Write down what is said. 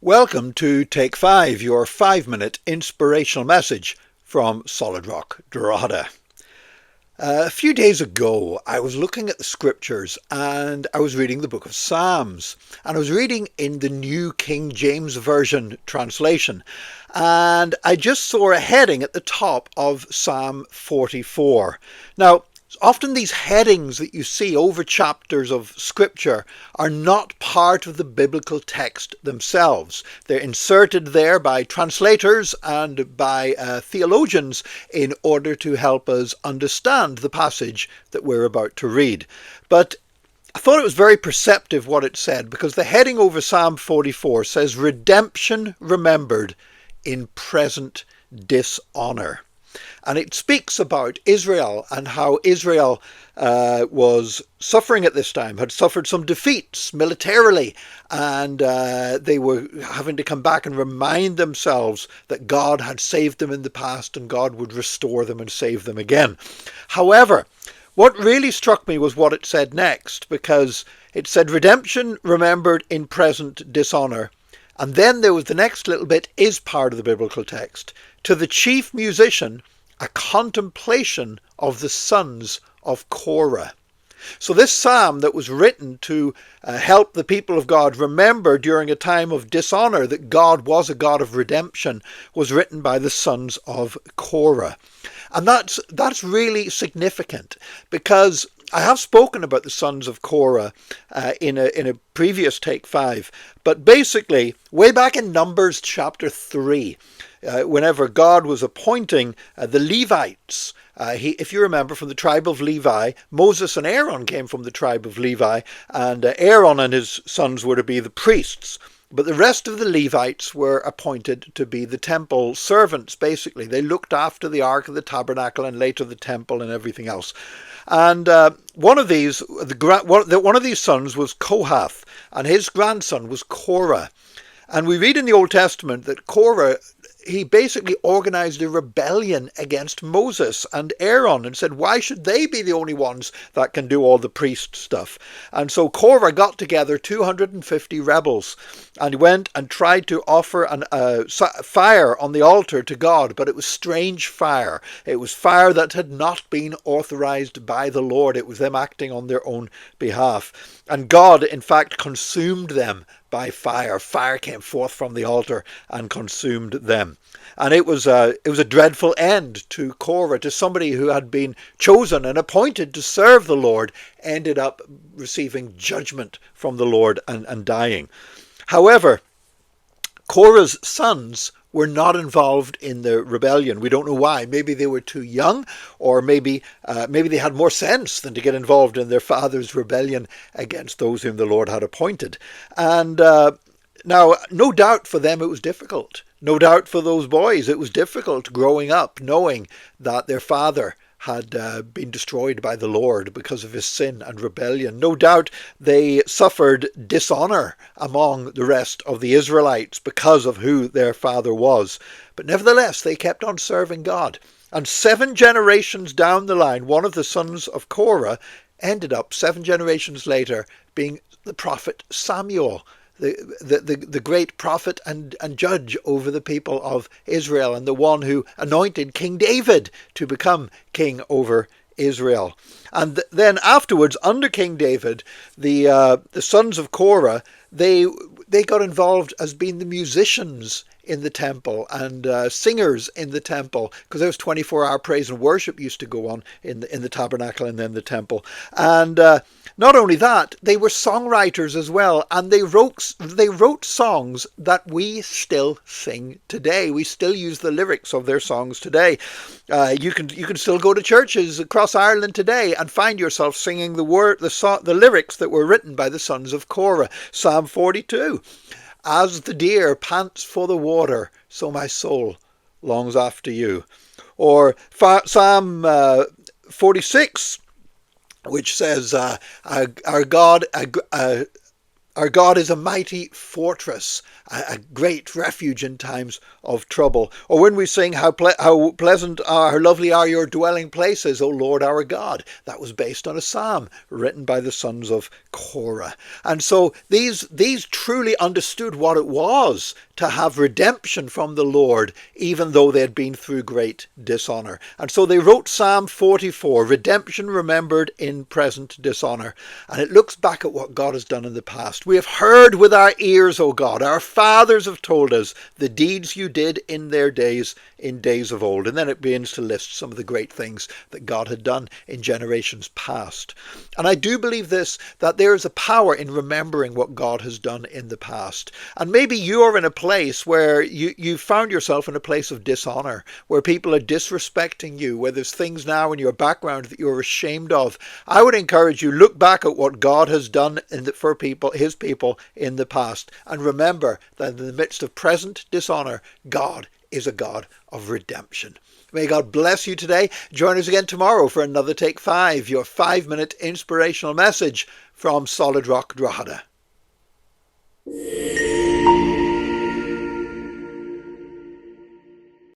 Welcome to Take 5, your 5-minute inspirational message from Solid Rock Dorada. A few days ago, I was looking at the scriptures and I was reading the book of Psalms. And I was reading in the New King James Version translation. And I just saw a heading at the top of Psalm 44. Now, often these headings that you see over chapters of scripture are not part of the biblical text themselves. They're inserted there by translators and by theologians in order to help us understand the passage that we're about to read. But I thought it was very perceptive what it said, because the heading over Psalm 44 says, "Redemption remembered in present dishonour." And it speaks about Israel and how Israel was suffering at this time, had suffered some defeats militarily, and they were having to come back and remind themselves that God had saved them in the past and God would restore them and save them again. However, what really struck me was what it said next, because it said, "Redemption remembered in present dishonour." And then there was the next little bit is part of the biblical text. "To the chief musician, a contemplation of the sons of Korah." So this psalm that was written to help the people of God remember during a time of dishonor that God was a God of redemption was written by the sons of Korah. And that's really significant, because I have spoken about the sons of Korah in a previous Take 5. But basically, way back in Numbers chapter 3, whenever God was appointing the Levites, if you remember, from the tribe of Levi, Moses and Aaron came from the tribe of Levi, and Aaron and his sons were to be the priests. But the rest of the Levites were appointed to be the temple servants, basically. They looked after the Ark of the Tabernacle and later the temple and everything else. And one of these sons was Kohath, and his grandson was Korah. And we read in the Old Testament that Korah, he basically organized a rebellion against Moses and Aaron and said, why should they be the only ones that can do all the priest stuff? And so Korah got together 250 rebels and went and tried to offer fire on the altar to God, but it was strange fire. It was fire that had not been authorized by the Lord. It was them acting on their own behalf. And God, in fact, consumed them by fire. Fire came forth from the altar and consumed them. And it was a dreadful end to Korah, to somebody who had been chosen and appointed to serve the Lord, ended up receiving judgment from the Lord and dying. However, Korah's sons were not involved in the rebellion. We don't know why. Maybe they were too young, or maybe they had more sense than to get involved in their father's rebellion against those whom the Lord had appointed. And now, no doubt for them it was difficult. No doubt for those boys it was difficult growing up knowing that their father had been destroyed by the Lord because of his sin and rebellion. No doubt they suffered dishonor among the rest of the Israelites because of who their father was. But nevertheless, they kept on serving God. And 7 generations down the line, one of the sons of Korah ended up 7 generations later being the prophet Samuel, the great prophet and judge over the people of Israel, and the one who anointed King David to become king over Israel. And then afterwards, under King David, the sons of Korah, they got involved as being the musicians in the temple and singers in the temple, because there was 24-hour praise and worship used to go on in the tabernacle and then the temple. And not only that, they were songwriters as well, and they wrote songs that we still sing today. We still use the lyrics of their songs today. You can still go to churches across Ireland today and find yourself singing the lyrics that were written by the sons of Korah. Psalm 42. "As the deer pants for the water, so my soul longs after you." Or Psalm 46, which says, "Our God Our God is a mighty fortress, a great refuge in times of trouble. Or when we sing, how pleasant are, how lovely are your dwelling places, O Lord our God. That was based on a psalm written by the sons of Korah. And so these truly understood what it was to have redemption from the Lord, even though they had been through great dishonor. And so they wrote Psalm 44, redemption remembered in present dishonor. And it looks back at what God has done in the past. We have heard with our ears, O God, our fathers have told us the deeds you did in their days, in days of old. And then it begins to list some of the great things that God had done in generations past. And I do believe this, that there is a power in remembering what God has done in the past. And maybe you're in a place where you found yourself in a place of dishonor, where people are disrespecting you, where there's things now in your background that you're ashamed of. I would encourage you, look back at what God has done for people, his people in the past, and remember that in the midst of present dishonor, God is a God of redemption. May God bless you today. Join us again tomorrow for another Take 5, your 5-minute inspirational message from Solid Rock Drogheda.